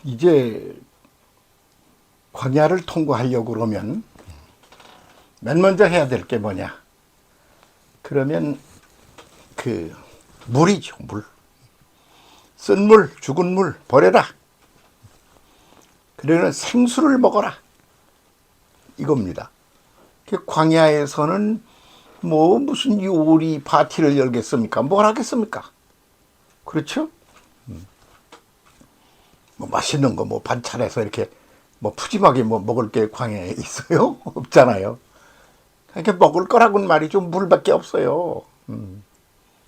이제 광야를 통과하려고 그러면 맨 먼저 해야 될 게 뭐냐? 그러면 그 물이죠, 물. 쓴 물, 죽은 물 버려라. 그러면 생수를 먹어라. 이겁니다. 광야에서는 뭐 무슨 요리 파티를 열겠습니까? 뭘 하겠습니까? 그렇죠? 뭐 맛있는 거 뭐 반찬해서 이렇게 뭐 푸짐하게 뭐 먹을 게 광야에 있어요? 없잖아요. 그러니까 먹을 거라고는 말이죠. 물밖에 없어요.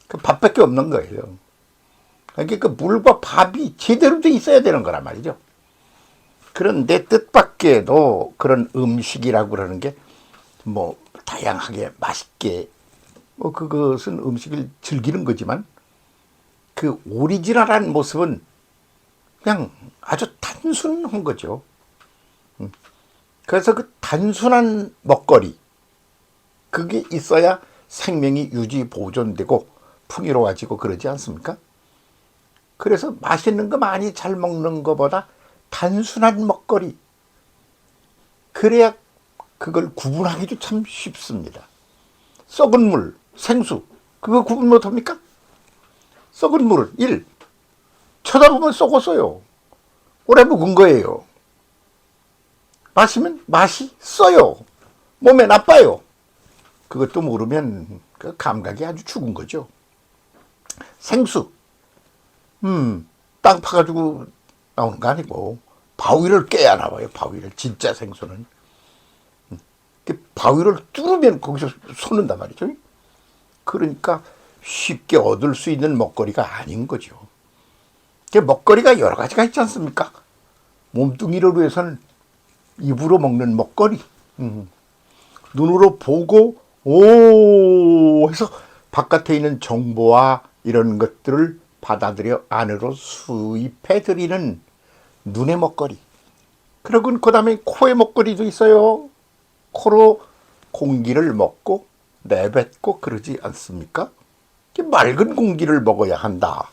그 밥밖에 없는 거예요. 그러니까 그 물과 밥이 제대로 돼 있어야 되는 거란 말이죠. 그런데 뜻밖에도 그런 음식이라고 그러는 게 뭐 다양하게 맛있게 뭐 그것은 음식을 즐기는 거지만 그 오리지널한 모습은 그냥 아주 단순한 거죠. 그래서 그 단순한 먹거리 그게 있어야 생명이 유지 보존되고 풍요로워지고 그러지 않습니까? 그래서 맛있는 거 많이 잘 먹는 것보다 단순한 먹거리 그래야 그걸 구분하기도 참 쉽습니다. 썩은 물, 생수 그거 구분 못합니까? 썩은 물을 쳐다보면 썩었어요. 오래 묵은 거예요. 마시면 맛이 써요. 몸에 나빠요. 그것도 모르면 그 감각이 아주 죽은 거죠. 생수 땅 파가지고 나오는 거 아니고 바위를 깨야 나와요. 바위를 진짜 생수는 바위를 뚫으면 거기서 솟는단 말이죠. 그러니까 쉽게 얻을 수 있는 먹거리가 아닌 거죠. 먹거리가 여러 가지가 있지 않습니까? 몸뚱이를 위해서는 입으로 먹는 먹거리, 눈으로 보고 오 해서 바깥에 있는 정보와 이런 것들을 받아들여 안으로 수입해 드리는 눈의 먹거리. 그리고 그 다음에 코의 먹거리도 있어요. 코로 공기를 먹고 내뱉고 그러지 않습니까? 맑은 공기를 먹어야 한다.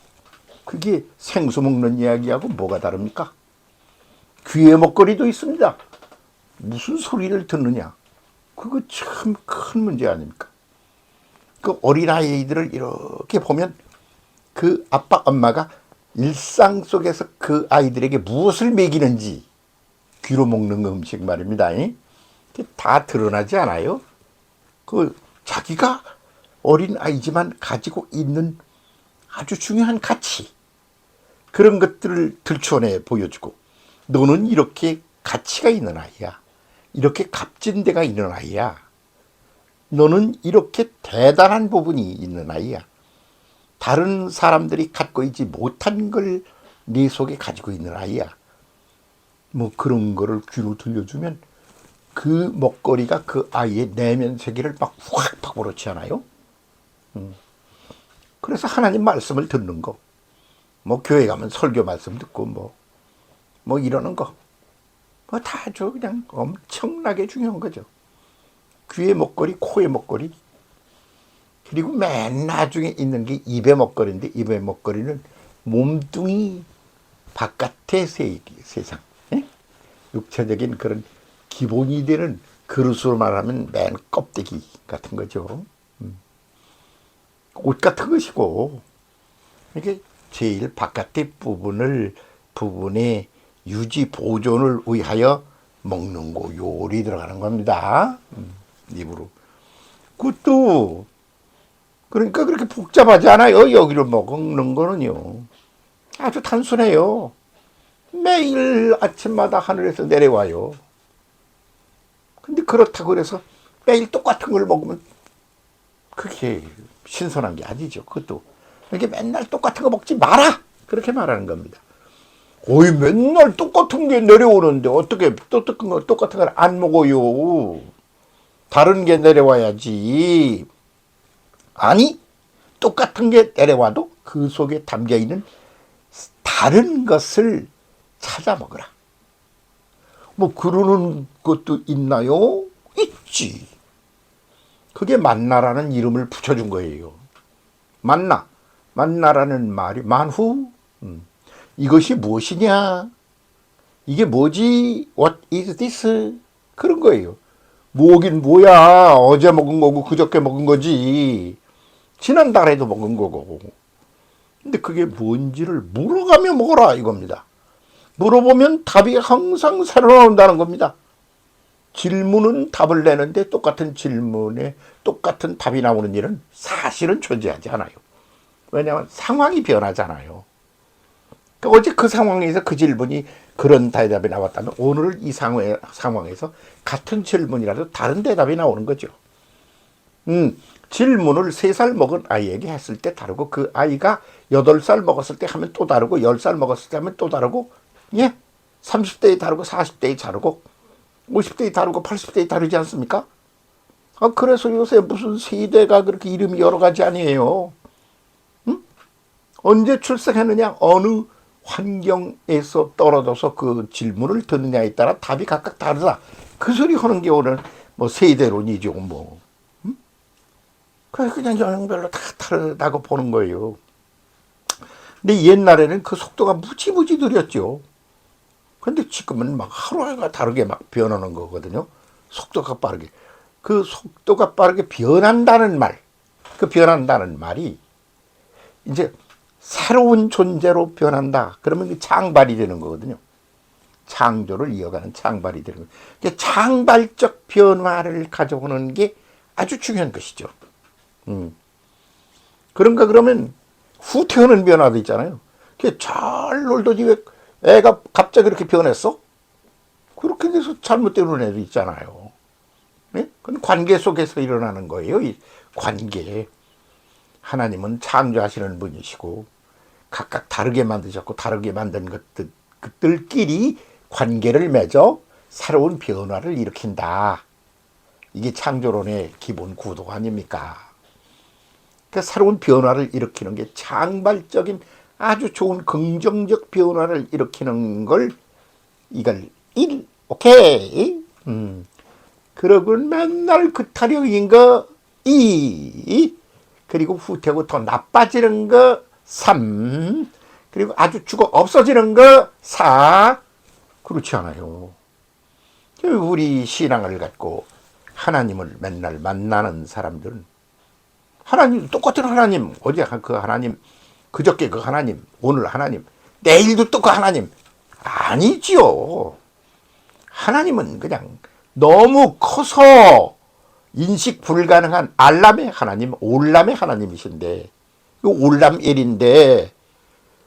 그게 생수 먹는 이야기하고 뭐가 다릅니까? 귀의 먹거리도 있습니다. 무슨 소리를 듣느냐? 그거 참 큰 문제 아닙니까? 그 어린아이들을 이렇게 보면 그 아빠, 엄마가 일상 속에서 그 아이들에게 무엇을 먹이는지 귀로 먹는 음식 말입니다. 다 드러나지 않아요? 그 자기가 어린아이지만 가지고 있는 아주 중요한 가치 그런 것들을 들춰내 보여주고 너는 이렇게 가치가 있는 아이야. 이렇게 값진 데가 있는 아이야. 너는 이렇게 대단한 부분이 있는 아이야. 다른 사람들이 갖고 있지 못한 걸 네 속에 가지고 있는 아이야. 뭐 그런 거를 귀로 들려주면 그 먹거리가 그 아이의 내면 세계를 막 확 파고렇지 않아요? 그래서 하나님 말씀을 듣는 거. 뭐 교회 가면 설교 말씀 듣고 뭐 이러는 거. 뭐 다 아주 그냥 엄청나게 중요한 거죠. 귀의 먹거리, 코의 먹거리. 그리고 맨 나중에 있는 게 입의 먹거리인데 입의 먹거리는 몸뚱이 바깥의 세상. 예? 육체적인 그런 기본이 되는 그릇으로 말하면 맨 껍데기 같은 거죠. 옷 같은 것이고 이게 제일 바깥의 부분의 유지 보존을 위하여 먹는 거 요리 들어가는 겁니다. 입으로. 그것도 그러니까 그렇게 복잡하지 않아요. 여기를 먹는 거는요. 아주 단순해요. 매일 아침마다 하늘에서 내려와요. 근데 그렇다고 그래서 매일 똑같은 걸 먹으면 그게 신선한 게 아니죠. 그것도 이렇게 맨날 똑같은 거 먹지 마라. 그렇게 말하는 겁니다. 거의 맨날 똑같은 게 내려오는데 어떻게 똑같은 걸 안 먹어요. 다른 게 내려와야지. 아니 똑같은 게 내려와도 그 속에 담겨있는 다른 것을 찾아 먹으라. 뭐 그러는 것도 있나요? 있지. 그게 만나라는 이름을 붙여준 거예요. 만나라는 말이 만후. 이것이 무엇이냐? 이게 뭐지? What is this? 그런 거예요. 뭐긴 뭐야. 어제 먹은 거고 그저께 먹은 거지. 지난달에도 먹은 거고. 근데 그게 뭔지를 물어가며 먹어라 이겁니다. 물어보면 답이 항상 새로 나온다는 겁니다. 질문은 답을 내는데 똑같은 질문에 똑같은 답이 나오는 일은 사실은 존재하지 않아요. 왜냐하면 상황이 변하잖아요. 그러니까 어제 그 상황에서 그 질문이 그런 대답이 나왔다면 오늘 이 상황에서 같은 질문이라도 다른 대답이 나오는 거죠. 질문을 3살 먹은 아이에게 했을 때 다르고 그 아이가 8살 먹었을 때 하면 또 다르고 10살 먹었을 때 하면 또 다르고 30대에 다르고 40대에 다르고 50대에 다르고 80대에 다르지 않습니까? 그래서 요새 무슨 세대가 그렇게 이름이 여러 가지 아니에요. 언제 출생했느냐, 어느 환경에서 떨어져서 그 질문을 듣느냐에 따라 답이 각각 다르다. 그 소리 하는 게 오늘 뭐 세대론이죠, 뭐. 그냥 영역별로 다 다르다고 보는 거예요. 근데 옛날에는 그 속도가 무지무지 느렸죠. 근데 지금은 막 하루하루가 다르게 막 변하는 거거든요. 속도가 빠르게. 그 속도가 빠르게 변한다는 말, 그 변한다는 말이 이제 새로운 존재로 변한다. 그러면 창발이 되는 거거든요. 창조를 이어가는 창발이 되는 거예요. 창발적 변화를 가져오는 게 아주 중요한 것이죠. 그런가 그러면 후퇴하는 변화도 있잖아요. 잘 놀더니 왜 애가 갑자기 이렇게 변했어? 그렇게 돼서 잘못되는 애도 있잖아요. 네? 그건 관계 속에서 일어나는 거예요. 이 관계. 하나님은 창조하시는 분이시고 각각 다르게 만드셨고 다르게 만든 그들끼리 관계를 맺어 새로운 변화를 일으킨다. 이게 창조론의 기본 구도 아닙니까? 그러니까 새로운 변화를 일으키는 게 창발적인 아주 좋은 긍정적 변화를 일으키는 걸 이걸 오케이. 그러고 맨날 그 타령인 거 2, 그리고 후퇴하고 더 나빠지는 거 3, 그리고 아주 죽어 없어지는 거 4. 그렇지 않아요. 우리 신앙을 갖고 하나님을 맨날 만나는 사람들은 하나님, 똑같은 하나님, 어제 그 하나님, 그저께 그 하나님, 오늘 하나님, 내일도 또 그 하나님. 아니지요. 하나님은 그냥 너무 커서 인식 불가능한 알람의 하나님, 올람의 하나님이신데, 올람일인데,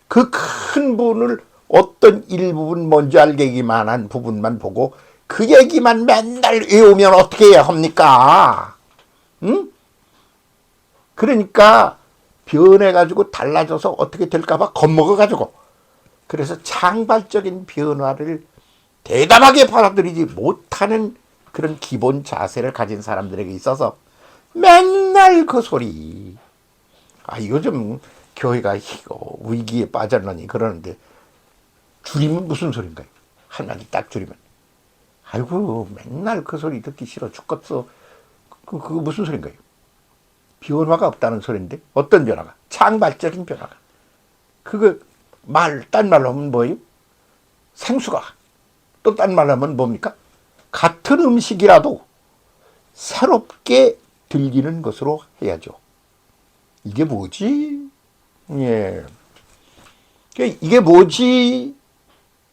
그 큰 분을 어떤 일부분 먼저 알게기만 한 부분만 보고 그 얘기만 맨날 외우면 어떻게 해야 합니까? 응? 그러니까 변해가지고 달라져서 어떻게 될까봐 겁먹어가지고, 그래서 창발적인 변화를 대담하게 받아들이지 못하는 그런 기본 자세를 가진 사람들에게 있어서 맨날 그 소리. 요즘 교회가 위기에 빠졌느니 그러는데 줄이면 무슨 소린가요? 한마디 딱 줄이면 아이고 맨날 그 소리 듣기 싫어 죽겠어. 그거 무슨 소린가요? 변화가 없다는 소리인데 어떤 변화가? 창발적인 변화가. 그거 딴 말로 하면 뭐예요? 생수가. 또 딴 말로 하면 뭡니까? 같은 음식이라도 새롭게 들리는 것으로 해야죠. 이게 뭐지? 예. 이게 뭐지?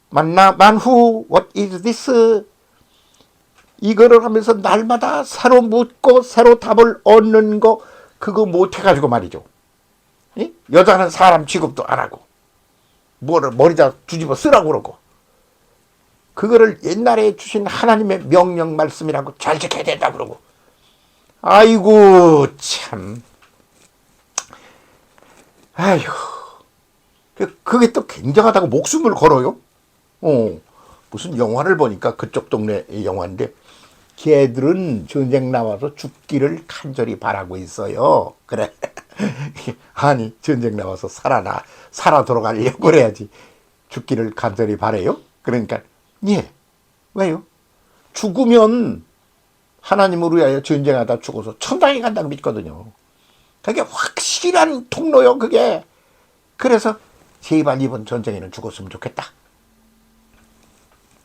만후, what is this? 이거를 하면서 날마다 새로 묻고 새로 답을 얻는 거, 그거 못해가지고 말이죠. 예? 여자는 사람 취급도 안 하고, 머리다 뒤집어 쓰라고 그러고, 그거를 옛날에 주신 하나님의 명령 말씀이라고 잘 지켜야 된다 그러고, 아이고, 참. 아휴. 그게 또 굉장하다고 목숨을 걸어요? 무슨 영화를 보니까 그쪽 동네 영화인데, 걔들은 전쟁 나와서 죽기를 간절히 바라고 있어요. 그래. 아니, 전쟁 나와서 살아 돌아가려고 그래야지. 죽기를 간절히 바래요? 그러니까, 왜요? 죽으면 하나님을 위하여 전쟁하다 죽어서 천당에 간다고 믿거든요. 그게 확실한 통로요, 그게. 그래서 제발 이번 전쟁에는 죽었으면 좋겠다.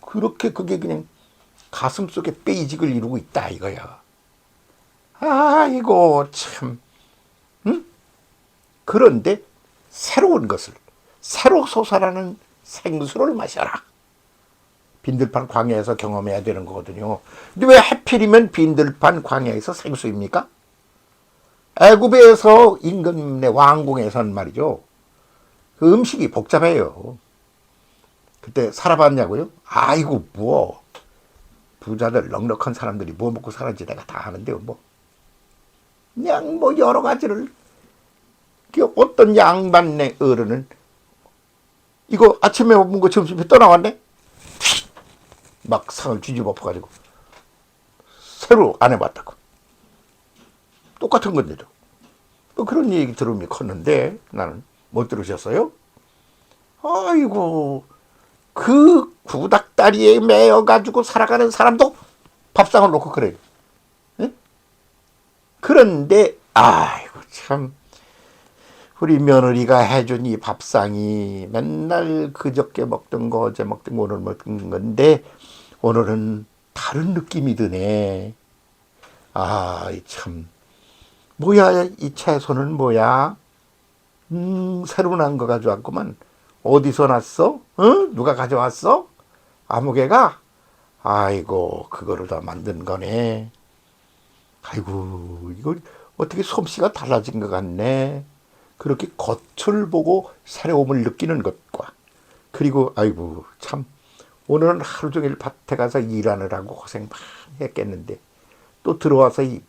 그렇게 그게 그냥 가슴 속에 빼이직을 이루고 있다 이거야. 아이고 참. 응? 그런데 새로운 것을 새로 솟아나는 생수를 마셔라. 빈들판 광야에서 경험해야 되는 거거든요. 근데 왜 하필이면 빈들판 광야에서 생수입니까? 애굽에서 임금네 왕궁에서는 말이죠. 그 음식이 복잡해요. 그때 살아봤냐고요? 아이고 뭐 부자들 넉넉한 사람들이 뭐 먹고 사는지 내가 다 아는데요. 뭐 그냥 뭐 여러 가지를 어떤 양반네 어른은 이거 아침에 먹은 거 점심에 떠나왔네? 막 상을 뒤집어 엎어가지고 새로 안 해봤다고. 똑같은 건데도. 뭐 그런 얘기 들으면 컸는데 나는 못 들으셨어요? 아이고 그 구닥다리에 매여가지고 살아가는 사람도 밥상을 놓고 그래요. 응? 그런데 아이고 참 우리 며느리가 해준 이 밥상이 맨날 그저께 먹던 거 어제 먹던 거 오늘 먹던 건데 오늘은 다른 느낌이 드네. 아 참 뭐야 이 채소는 뭐야? 새로 난 거 가져왔구만. 어디서 났어? 누가 가져왔어? 아무개가? 아이고 그거를 다 만든 거네. 아이고 이거 어떻게 솜씨가 달라진 것 같네. 그렇게 겉을 보고 새로움을 느끼는 것과 그리고 아이고 참 오늘은 하루 종일 밭에 가서 일하느라고 고생 많이 했겠는데 또 들어와서 이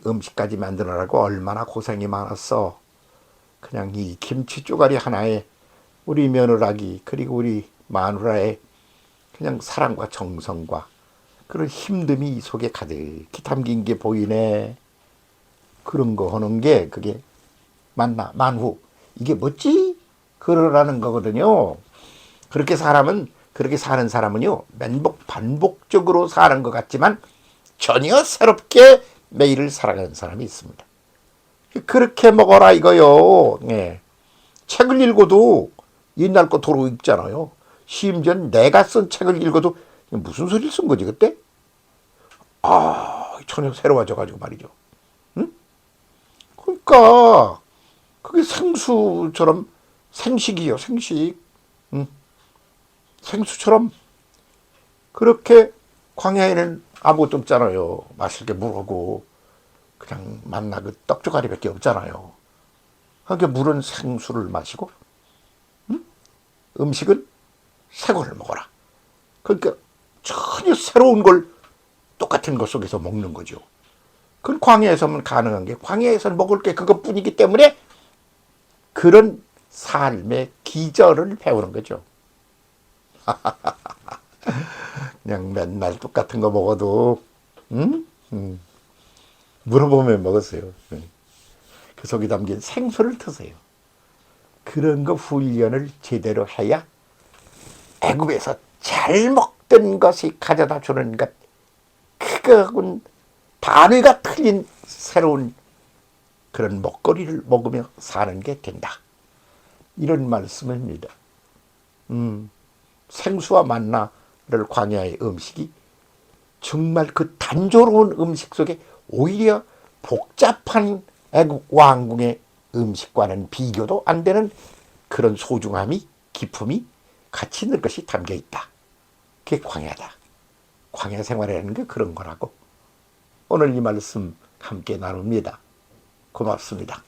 음식까지 만드느라고 얼마나 고생이 많았어. 그냥 이 김치 쪼가리 하나에 우리 며느라기 그리고 우리 마누라의 그냥 사랑과 정성과 그런 힘듦이 이 속에 가득히 담긴 게 보이네. 그런 거 하는 게 그게 만나 만후 이게 뭐지? 그러라는 거거든요. 그렇게 사는 사람은요 반복적으로 사는 것 같지만 전혀 새롭게 매일을 살아가는 사람이 있습니다. 그렇게 먹어라 이거요. 예. 책을 읽어도 옛날 거 도로 읽잖아요. 심지어 내가 쓴 책을 읽어도 무슨 소리를 쓴 거지 그때? 전혀 새로워져가지고 말이죠. 응? 그러니까 그게 생수처럼 생식이요 생식. 응? 생수처럼 그렇게 광야에는 아무것도 없잖아요. 마실 게 물하고 그냥 만나 그 떡조가리밖에 없잖아요. 그러니까 물은 생수를 마시고 음식은 새 거를 먹어라. 그러니까 전혀 새로운 걸 똑같은 것 속에서 먹는 거죠. 그건 광야에서만 가능한 게 광야에서는 먹을 게 그것뿐이기 때문에 그런 삶의 기절을 배우는 거죠. 그냥 맨날 똑같은 거 먹어도 물어보면 먹었어요. 그 속에 담긴 생수를 드세요. 그런 거 훈련을 제대로 해야 애굽에서 잘 먹던 것이 가져다 주는 것 그거하고는 단위가 틀린 새로운 그런 먹거리를 먹으며 사는 게 된다. 이런 말씀입니다. 생수와 만나를 광야의 음식이 정말 그 단조로운 음식 속에 오히려 복잡한 애국 왕궁의 음식과는 비교도 안 되는 그런 소중함이 기품이 가치 있는 것이 담겨 있다. 그게 광야다. 광야 생활이라는 게 그런 거라고 오늘 이 말씀 함께 나눕니다. 고맙습니다.